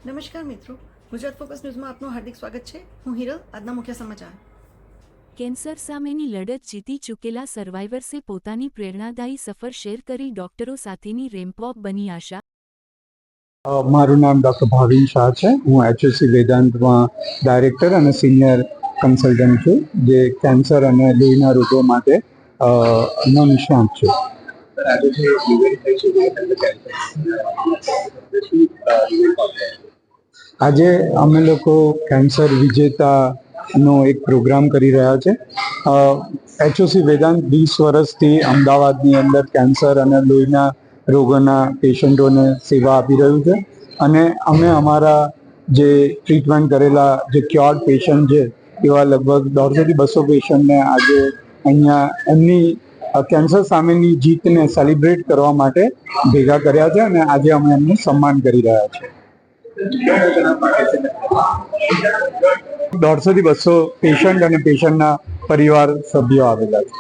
નમસ્કાર મિત્રો, ગુજરાત ફોકસ ન્યૂઝમાં આપનું હાર્દિક સ્વાગત છે. હું હિરલ. આજના મુખ્ય સમાચાર. કેન્સર સામેની લડત જીતી ચૂકેલા સર્વાઈવર્સે પોતાની પ્રેરણાદાયી સફર શેર કરી ડોક્ટરો સાથેની રેમ્પવોક બની આશા. મારું નામ ડૉક્ટર ભાવિન શાહ છે. હું HSC વેદાંતમાં ડાયરેક્ટર અને સિનિયર કન્સલ્ટન્ટ છું, જે કેન્સર અને લોહીના રોગો માટે નો નિષ્ણાત છું. આજે અમે લોકો કેન્સર વિજેતાનો એક પ્રોગ્રામ કરી રહ્યા છે. HOC વેદાંત 20 વર્ષથી અમદાવાદની અંદર કેન્સર અને લોહીના રોગોના પેશન્ટોને સેવા આપી રહ્યું છે, અને અમે અમારા જે ટ્રીટમેન્ટ કરેલા જે ક્યોર્ડ પેશન્ટ છે એવા લગભગ 150 થી 200 પેશન્ટને આજે અહીંયા એમની કેન્સર સામેની જીતને સેલિબ્રેટ કરવા માટે ભેગા કર્યા છે, અને આજે અમે એમનું સન્માન કરી રહ્યા છીએ. 150 થી 200 પેશન્ટ અને પેશન્ટના પરિવાર સભ્યો આવેલા છે.